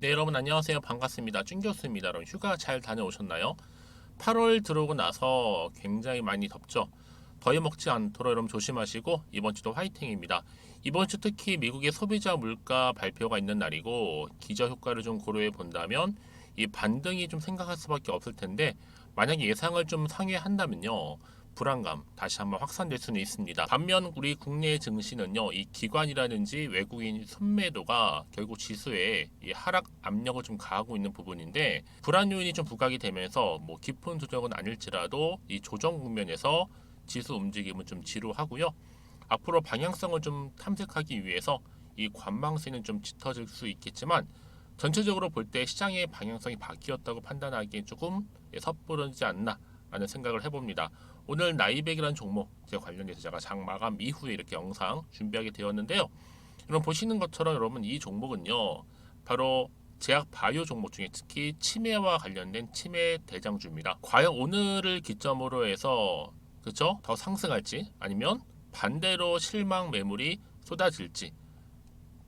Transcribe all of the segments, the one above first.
네, 여러분 안녕하세요. 반갑습니다. 쭌교수입니다. 여러분 휴가 잘 다녀오셨나요? 8월 들어오고 나서 굉장히 많이 덥죠. 더위 먹지 않도록 여러분 조심하시고 이번 주도 화이팅입니다. 이번 주 특히 미국의 소비자 물가 발표가 있는 날이고 기저 효과를 좀 고려해 본다면 이 반등이 좀 생각할 수밖에 없을 텐데 만약에 예상을 좀 상회한다면요. 불안감 다시 한번 확산될 수는 있습니다. 반면 우리 국내 증시는요, 이 기관이라든지 외국인 순매도가 결국 지수에 이 하락 압력을 좀 가하고 있는 부분인데 불안 요인이 좀 부각이 되면서 뭐 깊은 조정은 아닐지라도 이 조정 국면에서 지수 움직임은 좀 지루하고요. 앞으로 방향성을 좀 탐색하기 위해서 이 관망세는 좀 짙어질 수 있겠지만 전체적으로 볼 때 시장의 방향성이 바뀌었다고 판단하기엔 조금 섣부르지 않나 라는 생각을 해봅니다. 오늘 나이백이라는 종목 관련해서 제가 장 마감 이후에 이렇게 영상 준비하게 되었는데요. 여러분 보시는 것처럼 여러분 이 종목은요, 바로 제약 바이오 종목 중에 특히 치매와 관련된 치매 대장주입니다. 과연 오늘을 기점으로 해서 그쵸? 더 상승할지 아니면 반대로 실망 매물이 쏟아질지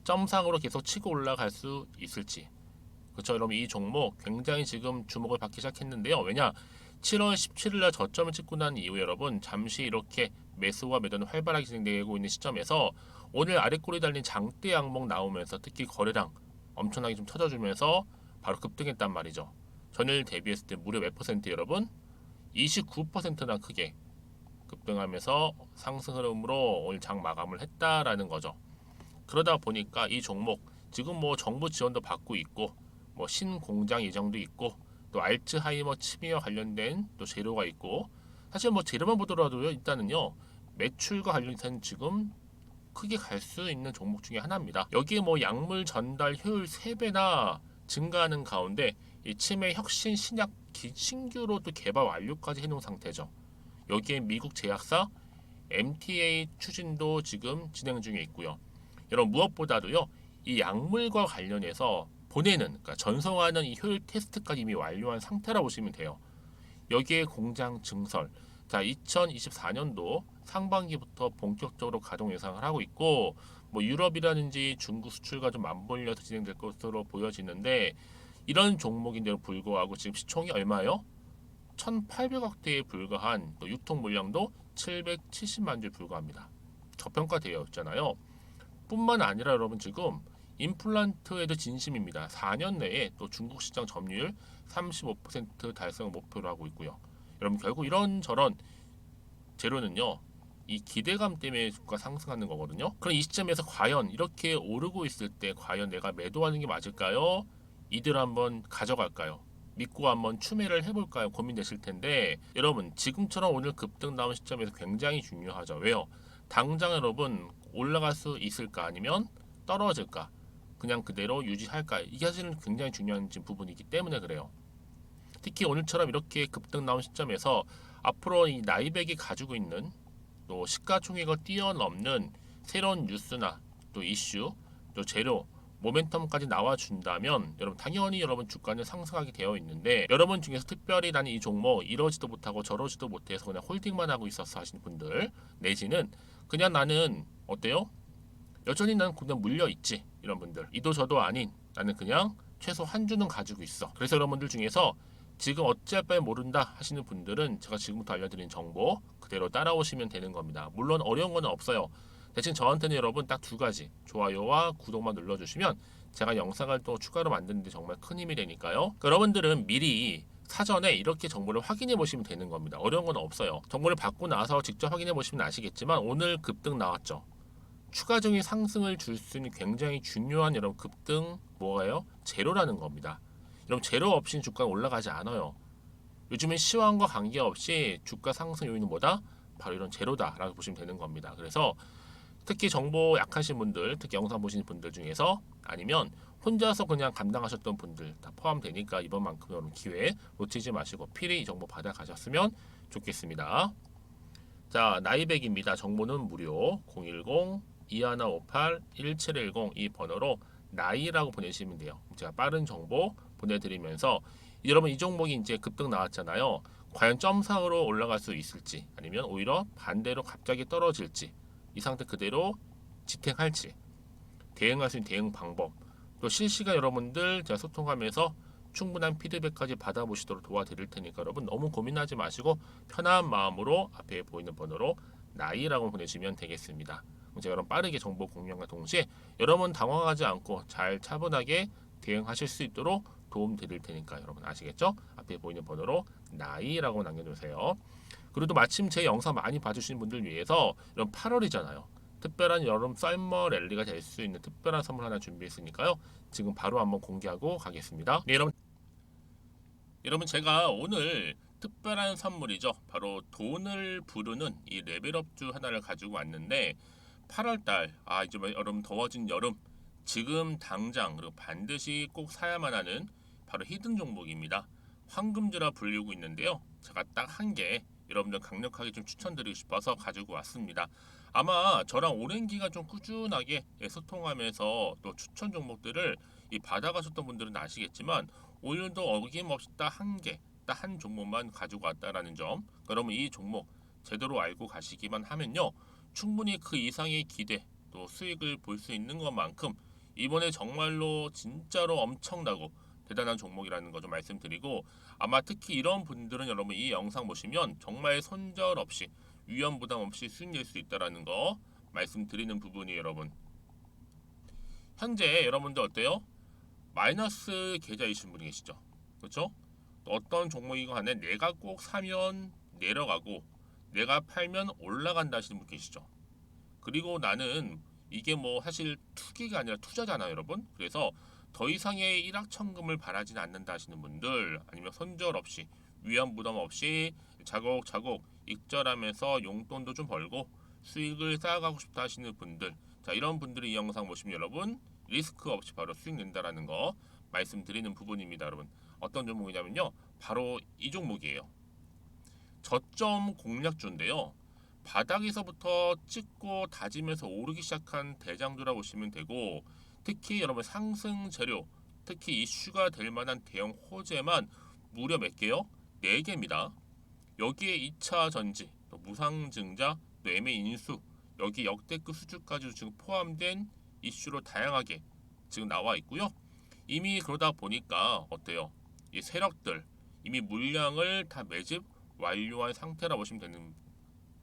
점상으로 계속 치고 올라갈 수 있을지, 그렇죠. 여러분 이 종목 굉장히 지금 주목을 받기 시작했는데요. 왜냐? 7월 17일 날 저점을 찍고 난 이후에 여러분 잠시 이렇게 매수와 매도는 활발하게 진행되고 있는 시점에서 오늘 아랫골이 달린 장대 양목 나오면서 특히 거래량 엄청나게 좀 터져주면서 바로 급등했단 말이죠. 전일 대비했을 때 무려 몇 퍼센트 여러분? 29%나 크게 급등하면서 상승 흐름으로 오늘 장 마감을 했다라는 거죠. 그러다 보니까 이 종목 지금 뭐 정부 지원도 받고 있고 뭐 신공장 예정도 있고 또 알츠하이머 치매와 관련된 또 재료가 있고 사실 뭐 재료만 보더라도요 일단은요 매출과 관련된 지금 크게 갈 수 있는 종목 중에 하나입니다. 여기에 뭐 약물 전달 효율 3배나 증가하는 가운데 이 치매 혁신 신약 신규로 또 개발 완료까지 해놓은 상태죠. 여기에 미국 제약사 MTA 추진도 지금 진행 중에 있고요. 여러분 무엇보다도요 이 약물과 관련해서 보내는 그러니까 전송하는 이 효율 테스트까지 이미 완료한 상태라 보시면 돼요. 여기에 공장 증설 자 2024년도 상반기부터 본격적으로 가동 예상을 하고 있고 뭐 유럽이라든지 중국 수출과 좀 맞물려서 진행될 것으로 보여지는데 이런 종목인데도 불구하고 지금 시총이 얼마요? 1,800억대에 불과한 또 유통 물량도 770만 주 불과합니다. 저평가되어 있잖아요. 뿐만 아니라 여러분 지금 임플란트에도 진심입니다. 4년 내에 또 중국 시장 점유율 35% 달성을 목표로 하고 있고요. 여러분 결국 이런저런 재료는요. 이 기대감 때문에 주가 상승하는 거거든요. 그럼 이 시점에서 과연 이렇게 오르고 있을 때 과연 내가 매도하는 게 맞을까요? 이들 한번 가져갈까요? 믿고 한번 추매를 해볼까요? 고민되실 텐데 여러분 지금처럼 오늘 급등 나온 시점에서 굉장히 중요하죠. 왜요? 당장 여러분 올라갈 수 있을까 아니면 떨어질까 그냥 그대로 유지할까 이게 사실은 굉장히 중요한 부분이기 때문에 그래요. 특히 오늘처럼 이렇게 급등 나온 시점에서 앞으로 이 나이백이 가지고 있는 또 시가총액을 뛰어넘는 새로운 뉴스나 또 이슈 또 재료 모멘텀까지 나와준다면 여러분 당연히 여러분 주가는 상승하게 되어 있는데 여러분 중에서 특별히 나는 이 종목 이러지도 못하고 저러지도 못해서 그냥 홀딩만 하고 있었어 하시는 분들 내지는 그냥 나는 어때요? 여전히 나는 그냥 물려있지 이런 분들 이도 저도 아닌 나는 그냥 최소 한 주는 가지고 있어. 그래서 여러분들 중에서 지금 어찌할 바에 모른다 하시는 분들은 제가 지금부터 알려드린 정보 그대로 따라오시면 되는 겁니다. 물론 어려운 건 없어요. 대신 저한테는 여러분 딱 두 가지 좋아요와 구독만 눌러주시면 제가 영상을 또 추가로 만드는데 정말 큰 힘이 되니까요. 그러니까 여러분들은 미리 사전에 이렇게 정보를 확인해 보시면 되는 겁니다. 어려운 건 없어요. 정보를 받고 나서 직접 확인해 보시면 아시겠지만 오늘 급등 나왔죠. 추가적인 상승을 줄 수 있는 굉장히 중요한 여러분 급등 뭐예요? 재료라는 겁니다. 여러분 재료 없이는 주가가 올라가지 않아요. 요즘엔 시황과 관계없이 주가 상승 요인은 뭐다? 바로 이런 재료다라고 보시면 되는 겁니다. 그래서 특히 정보 약하신 분들, 특히 영상 보시는 분들 중에서 아니면 혼자서 그냥 감당하셨던 분들 다 포함되니까 이번만큼 기회 놓치지 마시고 필히 이 정보 받아가셨으면 좋겠습니다. 자, 나이백입니다. 정보는 무료 010-2158-1710 이 번호로 나이라고 보내시면 돼요. 제가 빠른 정보 보내드리면서 여러분 이 종목이 이제 급등 나왔잖아요. 과연 점상으로 올라갈 수 있을지 아니면 오히려 반대로 갑자기 떨어질지 이 상태 그대로 지탱할지 대응할 수 있는 대응 방법 또 실시간 여러분들 제가 소통하면서 충분한 피드백까지 받아보시도록 도와드릴 테니까 여러분 너무 고민하지 마시고 편한 마음으로 앞에 보이는 번호로 나이라고 보내주시면 되겠습니다. 제가 여러분 빠르게 정보 공유과 동시에 여러분 당황하지 않고 잘 차분하게 대응하실 수 있도록 도움 드릴 테니까 여러분 아시겠죠? 앞에 보이는 번호로 나이라고 남겨주세요. 그리고 또 마침 제 영상 많이 봐주시는 분들 위해서 이런 8월이잖아요. 특별한 여름 썰머 랠리가 될 수 있는 특별한 선물 하나 준비했으니까요. 지금 바로 한번 공개하고 가겠습니다. 네, 여러분 제가 오늘 특별한 선물이죠. 바로 돈을 부르는 이 레벨업주 하나를 가지고 왔는데 8월달 이제 여러분 더워진 여름 지금 당장 그리고 반드시 꼭 사야만 하는 바로 히든 종목입니다. 황금주라 불리고 있는데요. 제가 딱 한 개 여러분들 강력하게 좀 추천드리고 싶어서 가지고 왔습니다. 아마 저랑 오랜 기간 좀 꾸준하게 소통하면서 또 추천 종목들을 받아가셨던 분들은 아시겠지만 오늘도 어김없이 딱 한 개, 딱 한 종목만 가지고 왔다라는 점. 그러면 이 종목 제대로 알고 가시기만 하면요. 충분히 그 이상의 기대 또 수익을 볼 수 있는 것만큼 이번에 정말로 진짜로 엄청나고 대단한 종목이라는 거 좀 말씀드리고 아마 특히 이런 분들은 여러분 이 영상 보시면 정말 손절 없이 위험 부담 없이 수익 낼 수 있다라는 거 말씀드리는 부분이 여러분. 현재 여러분들 어때요? 마이너스 계좌이신 분이 계시죠? 그렇죠? 어떤 종목이건 간에 내가 꼭 사면 내려가고 내가 팔면 올라간다 하시는 분 계시죠? 그리고 나는 이게 뭐 사실 투기가 아니라 투자잖아요, 여러분. 그래서 더 이상의 일확천금을 바라진 않는다 하시는 분들 아니면 손절 없이 위험 부담 없이 자곡자곡 익절하면서 용돈도 좀 벌고 수익을 쌓아가고 싶다 하시는 분들 자 이런 분들이 이 영상 보시면 여러분 리스크 없이 바로 수익 낸다라는 거 말씀드리는 부분입니다, 여러분. 어떤 종목이냐면요. 바로 이 종목이에요. 저점 공략주인데요. 바닥에서부터 찍고 다지면서 오르기 시작한 대장주라 보시면 되고 특히 여러분 상승 재료 특히 이슈가 될 만한 대형 호재만 무려 몇 개요? 4개입니다. 여기에 2차 전지, 또 무상증자, 또 매매 인수 여기 역대급 수주까지 지금 포함된 이슈로 다양하게 지금 나와 있고요. 이미 그러다 보니까 어때요? 이 세력들 이미 물량을 다 매집 완료한 상태라 보시면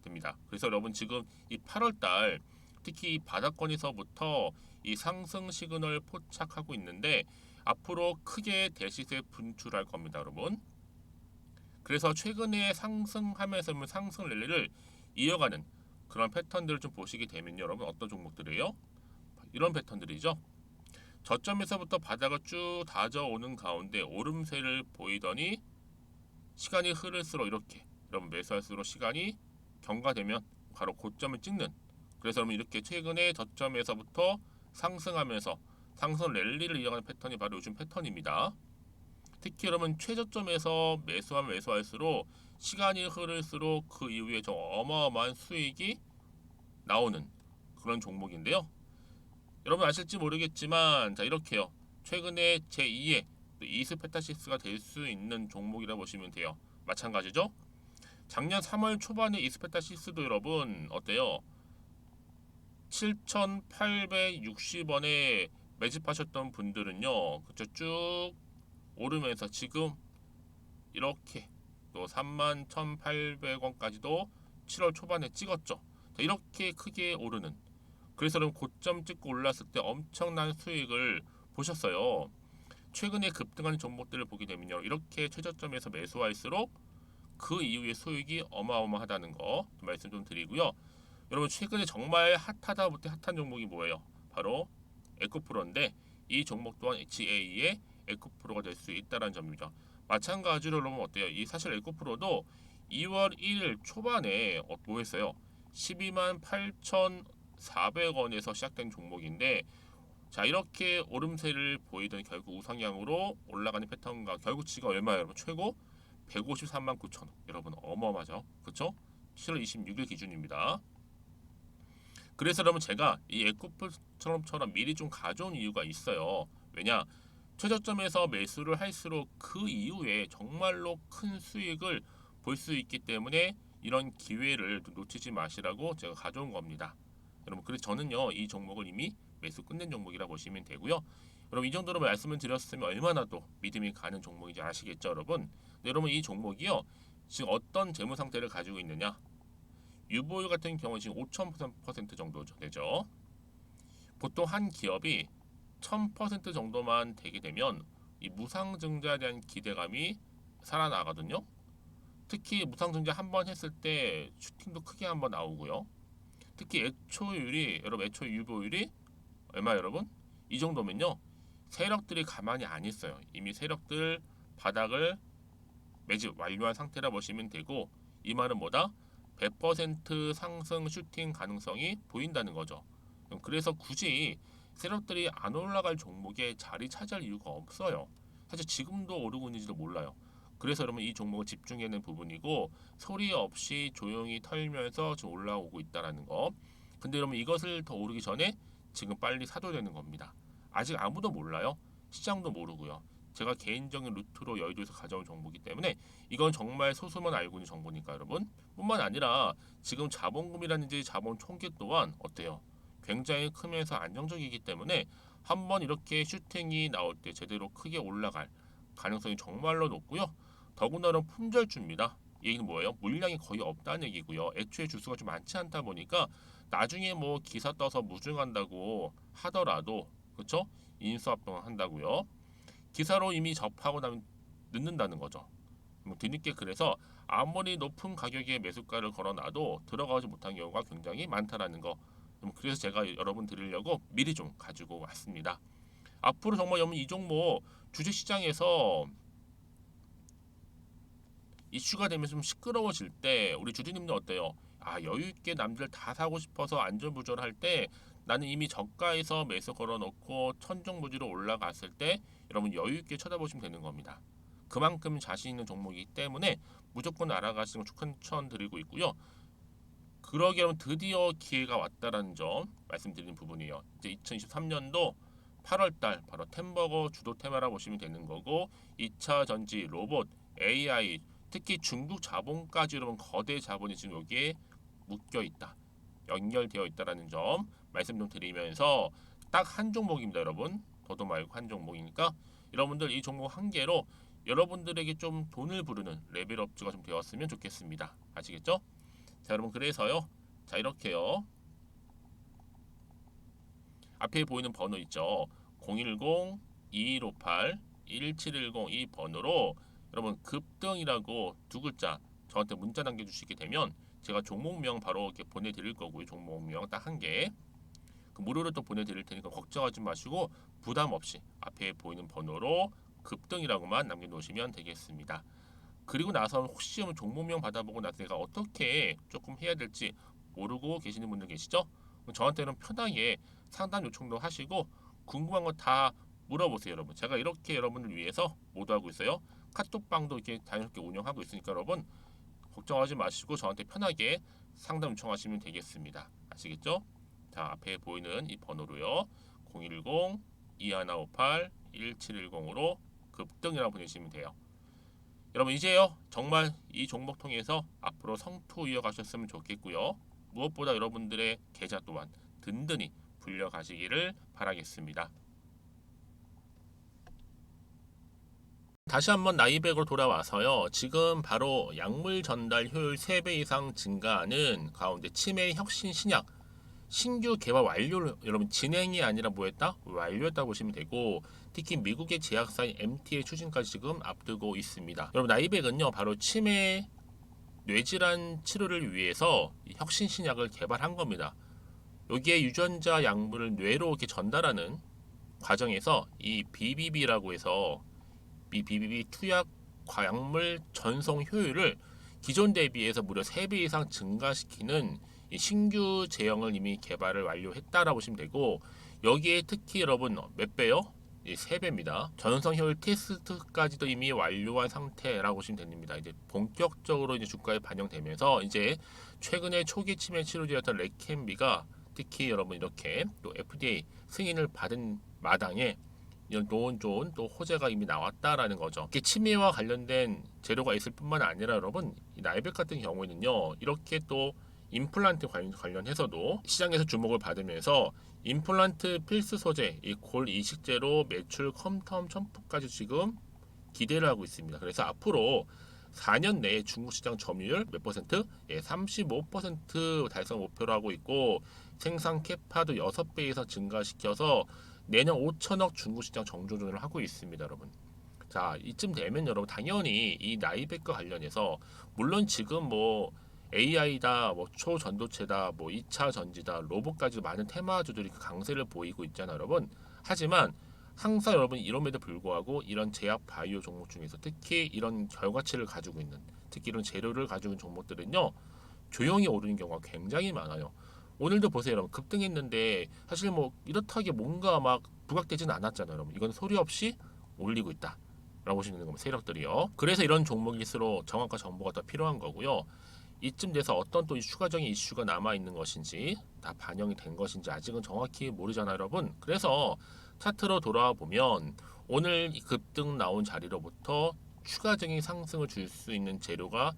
됩니다. 그래서 여러분 지금 이 8월달 특히 이 바닥권에서부터 이 상승 시그널 포착하고 있는데 앞으로 크게 대시세 분출할 겁니다, 여러분. 그래서 최근에 상승하면서 상승 랠리를 이어가는 그런 패턴들을 좀 보시게 되면 여러분 어떤 종목들이에요? 이런 패턴들이죠. 저점에서부터 바닥을 쭉 다져오는 가운데 오름세를 보이더니 시간이 흐를수록 이렇게 여러분 매수할수록 시간이 경과되면 바로 고점을 찍는 그래서 여러분 이렇게 최근에 저점에서부터 상승하면서 상승 랠리를 이어가는 패턴이 바로 요즘 패턴입니다. 특히 여러분 최저점에서 매수하면 매수할수록 시간이 흐를수록 그 이후에 좀 어마어마한 수익이 나오는 그런 종목인데요. 여러분 아실지 모르겠지만 자 이렇게요. 최근에 제2의 이스페타시스가 될 수 있는 종목이라 보시면 돼요. 마찬가지죠. 작년 3월 초반에 이스페타시스도 여러분 어때요? 7,860원에 매집하셨던 분들은요. 그쵸 쭉 오르면서 지금 이렇게 또 31,800원까지도 7월 초반에 찍었죠. 이렇게 크게 오르는 그래서 여러분 고점 찍고 올랐을 때 엄청난 수익을 보셨어요. 최근에 급등하는 종목들을 보게 되면요. 이렇게 최저점에서 매수할수록 그 이후에 수익이 어마어마하다는 거 말씀 좀 드리고요. 여러분 최근에 정말 핫하다 못해 핫한 종목이 뭐예요? 바로 에코프로인데 이 종목 또한 HA의 에코프로가 될 수 있다는 점이죠. 마찬가지로 여러분 어때요? 이 사실 에코프로도 2월 1일 초반에 뭐 했어요? 12만 8,400원에서 시작된 종목인데 자 이렇게 오름세를 보이던 결국 우상향으로 올라가는 패턴과 결국 지가 얼마예요 여러분? 최고 153만 9천원 여러분 어마어마하죠 그쵸? 7월 26일 기준입니다. 그래서 여러분 제가 이 에코프처럼 미리 좀 가져온 이유가 있어요. 왜냐 최저점에서 매수를 할수록 그 이후에 정말로 큰 수익을 볼 수 있기 때문에 이런 기회를 놓치지 마시라고 제가 가져온 겁니다. 여러분 그래서 저는요 이 종목을 이미 매수 끝낸 종목이라 보시면 되고요. 여러분 이 정도로 말씀을 드렸으면 얼마나 또 믿음이 가는 종목인지 아시겠죠, 여러분? 네, 여러분 이 종목이요. 지금 어떤 재무 상태를 가지고 있느냐? 유보율 같은 경우는 지금 5,000% 정도 되죠. 보통 한 기업이 1,000% 정도만 되게 되면 이 무상증자에 대한 기대감이 살아나거든요. 특히 무상증자 한 번 했을 때 슈팅도 크게 한번 나오고요. 특히 애초율이 여러분 애초 유보율이 얼마 여러분? 이 정도면요. 세력들이 가만히 안 있어요. 이미 세력들 바닥을 매집 완료한 상태라 보시면 되고 이 말은 뭐다? 100% 상승 슈팅 가능성이 보인다는 거죠. 그래서 굳이 세력들이 안 올라갈 종목에 자리 차지할 이유가 없어요. 사실 지금도 오르고 있는지도 몰라요. 그래서 여러분 이 종목을 집중해야 하는 부분이고 소리 없이 조용히 털면서 지금 올라오고 있다는 거. 근데 여러분 이것을 더 오르기 전에 지금 빨리 사도 되는 겁니다. 아직 아무도 몰라요. 시장도 모르고요. 제가 개인적인 루트로 여의도에서 가져온 정보이기 때문에 이건 정말 소수만 알고 있는 정보니까 여러분. 뿐만 아니라 지금 자본금이라든지 자본 총계 또한 어때요? 굉장히 크면서 안정적이기 때문에 한번 이렇게 슈팅이 나올 때 제대로 크게 올라갈 가능성이 정말로 높고요. 더군다나 품절주입니다. 이 얘기는 뭐예요? 물량이 거의 없다는 얘기고요. 애초에 주수가 좀 많지 않다 보니까 나중에 뭐 기사 떠서 무증한다고 하더라도 그렇죠? 인수합병 한다고요. 기사로 이미 접하고 나면 늦는다는 거죠. 뒤늦게 그래서 아무리 높은 가격에 매수가를 걸어놔도 들어가지 못한 경우가 굉장히 많다라는 거. 그래서 제가 여러분 드리려고 미리 좀 가지고 왔습니다. 앞으로 정말 여러분 이 종목 주식시장에서 이슈가 되면 좀 시끄러워질 때 우리 주주님들 어때요? 아 여유 있게 남들 다 사고 싶어서 안전부절할 때 나는 이미 저가에서 매수 걸어놓고 천정부지로 올라갔을 때 여러분 여유 있게 쳐다보시면 되는 겁니다. 그만큼 자신 있는 종목이기 때문에 무조건 알아가시는 걸 추천드리고 있고요. 그러기 여러분 드디어 기회가 왔다라는 점 말씀드리는 부분이에요. 이제 2023년도 8월달 바로 템버거 주도 테마라 보시면 되는 거고 2차 전지, 로봇, AI 특히 중국 자본까지 여러분 거대 자본이 지금 여기에 묶여 있다. 연결되어 있다라는 점 말씀 좀 드리면서 딱 한 종목입니다, 여러분. 더도 말고 한 종목이니까 여러분들 이 종목 한 개로 여러분들에게 좀 돈을 부르는 레벨업주가 좀 되었으면 좋겠습니다. 아시겠죠? 자, 여러분 그래서요. 자, 이렇게요. 앞에 보이는 번호 있죠. 010-2158-1710 이 번호로 여러분 급등이라고 두 글자 저한테 문자 남겨주시게 되면 제가 종목명 바로 이렇게 보내드릴 거고요. 종목명 딱 한 개. 그 무료로 또 보내드릴 테니까 걱정하지 마시고 부담 없이 앞에 보이는 번호로 급등이라고만 남겨놓으시면 되겠습니다. 그리고 나서 혹시 종목명 받아보고 나서 내가 어떻게 조금 해야 될지 모르고 계시는 분들 계시죠? 저한테는 편하게 상담 요청도 하시고 궁금한 거 다 물어보세요, 여러분. 제가 이렇게 여러분을 위해서 모두 하고 있어요. 카톡방도 이렇게 자연스럽게 운영하고 있으니까 여러분 걱정하지 마시고 저한테 편하게 상담 요청하시면 되겠습니다. 아시겠죠? 자, 앞에 보이는 이 번호로요. 010-2158-1710으로 급등이라고 보내시면 돼요. 여러분 이제요 정말 이 종목 통해서 앞으로 성투 이어가셨으면 좋겠고요. 무엇보다 여러분들의 계좌 또한 든든히 불려가시기를 바라겠습니다. 다시 한번 나이백으로 돌아와서요. 지금 바로 약물 전달 효율 3배 이상 증가하는 가운데 치매 혁신 신약 신규 개발 완료를 여러분 진행이 아니라 뭐했다? 완료했다 보시면 되고 특히 미국의 제약사인 MTA 추진까지 지금 앞두고 있습니다. 여러분 나이백은요 바로 치매 뇌질환 치료를 위해서 혁신 신약을 개발한 겁니다. 여기에 유전자 약물을 뇌로 이렇게 전달하는 과정에서 이 BBB라고 해서 이 BBB 투약 과약물 전송 효율을 기존 대비해서 무려 3배 이상 증가시키는 신규 제형을 이미 개발을 완료했다라고 보시면 되고 여기에 특히 여러분 몇 배요? 3배입니다. 전성 효율 테스트까지도 이미 완료한 상태라고 보시면 됩니다. 이제 본격적으로 이제 주가에 반영되면서 이제 최근에 초기 치매 치료제였던 레캠비가 특히 여러분 이렇게 또 FDA 승인을 받은 마당에 이런 좋은 또 호재가 이미 나왔다라는 거죠. 이렇게 치매와 관련된 재료가 있을 뿐만 아니라 여러분 이 나이백 같은 경우에는요 이렇게 또 임플란트 관련해서도 시장에서 주목을 받으면서 임플란트 필수 소재, 이 골 이식제로 매출 컴텀 첨프까지 지금 기대를 하고 있습니다. 그래서 앞으로 4년 내에 중국 시장 점유율 몇 퍼센트? 예, 35% 달성 목표로 하고 있고 생산 캐파도 6배에서 증가시켜서 내년 5천억 중국 시장 정조준을 하고 있습니다, 여러분. 자, 이쯤 되면 여러분 당연히 이 나이백과 관련해서 물론 지금 뭐 AI다, 뭐 초전도체다, 뭐 2차 전지다, 로봇까지 많은 테마주들이 그 강세를 보이고 있잖아요, 여러분. 하지만 항상 여러분 이럼에도 불구하고 이런 제약 바이오 종목 중에서 특히 이런 결과치를 가지고 있는 특히 이런 재료를 가지고 있는 종목들은요 조용히 오르는 경우가 굉장히 많아요. 오늘도 보세요, 여러분 급등했는데 사실 뭐 이렇다게 뭔가 막 부각되지는 않았잖아요, 여러분. 이건 소리 없이 올리고 있다. 라고 보시면 되는 겁니다. 세력들이요. 그래서 이런 종목일수록 정확한 정보가 더 필요한 거고요. 이쯤 돼서 어떤 또 추가적인 이슈가 남아 있는 것인지 다 반영이 된 것인지 아직은 정확히 모르잖아요, 여러분. 그래서 차트로 돌아와 보면 오늘 이 급등 나온 자리로부터 추가적인 상승을 줄 수 있는 재료가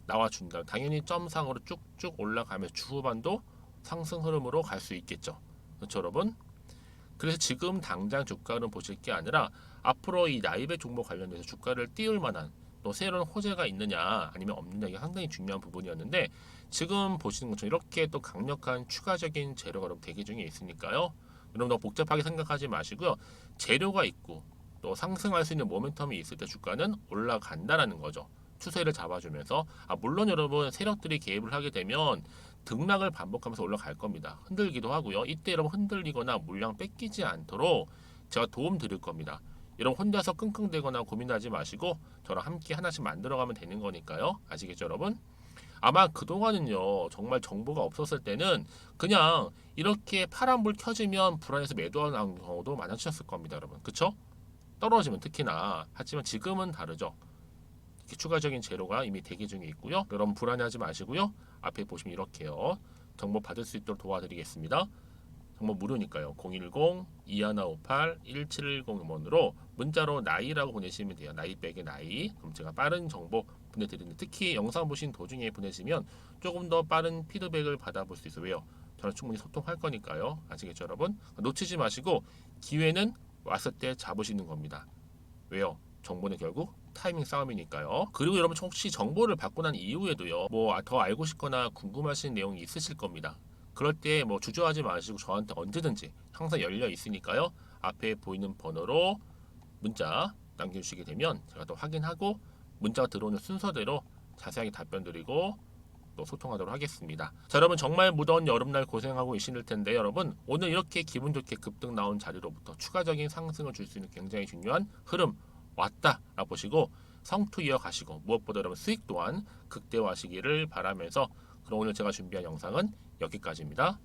나와준다. 당연히 점상으로 쭉쭉 올라가면서 주후반도 상승 흐름으로 갈 수 있겠죠. 그렇죠, 여러분? 그래서 지금 당장 주가는 보실 게 아니라 앞으로 이 나이배 종목 관련해서 주가를 띄울 만한 또 새로운 호재가 있느냐 아니면 없느냐 이게 상당히 중요한 부분이었는데 지금 보시는 것처럼 이렇게 또 강력한 추가적인 재료가 여러분 대기 중에 있으니까요. 여러분 너무 복잡하게 생각하지 마시고요. 재료가 있고 또 상승할 수 있는 모멘텀이 있을 때 주가는 올라간다라는 거죠. 추세를 잡아주면서 물론 여러분 세력들이 개입을 하게 되면 등락을 반복하면서 올라갈 겁니다. 흔들기도 하고요. 이때 여러분 흔들리거나 물량 뺏기지 않도록 제가 도움 드릴 겁니다. 여러분 혼자서 끙끙대거나 고민하지 마시고 저랑 함께 하나씩 만들어가면 되는 거니까요. 아시겠죠, 여러분? 아마 그동안은요 정말 정보가 없었을 때는 그냥 이렇게 파란불 켜지면 불안해서 매도하는 경우도 많으셨을 겁니다, 여러분. 그쵸? 떨어지면 특히나. 하지만 지금은 다르죠. 추가적인 재료가 이미 대기 중에 있고요. 여러분 불안해하지 마시고요. 앞에 보시면 이렇게요. 정보 받을 수 있도록 도와드리겠습니다. 정보 무료니까요. 010-2158-1710번으로 문자로 나이라고 보내시면 돼요. 나이백의 나이. 그럼 제가 빠른 정보 보내드리는 특히 영상 보신 도중에 보내시면 조금 더 빠른 피드백을 받아볼 수 있어요. 왜요? 저는 충분히 소통할 거니까요. 아시겠죠, 여러분? 놓치지 마시고 기회는 왔을 때 잡으시는 겁니다. 왜요? 정보는 결국 타이밍 싸움이니까요. 그리고 여러분 혹시 정보를 받고 난 이후에도요, 뭐 더 알고 싶거나 궁금하신 내용이 있으실 겁니다. 그럴 때 뭐 주저하지 마시고 저한테 언제든지 항상 열려 있으니까요. 앞에 보이는 번호로 문자 남겨주시게 되면 제가 또 확인하고 문자가 들어오는 순서대로 자세하게 답변 드리고 또 소통하도록 하겠습니다. 자, 여러분 정말 무더운 여름날 고생하고 계실 텐데 여러분 오늘 이렇게 기분 좋게 급등 나온 자리로부터 추가적인 상승을 줄 수 있는 굉장히 중요한 흐름 왔다라 보시고 성투 이어가시고 무엇보다 여러분 수익 또한 극대화하시기를 바라면서 그럼 오늘 제가 준비한 영상은 여기까지입니다.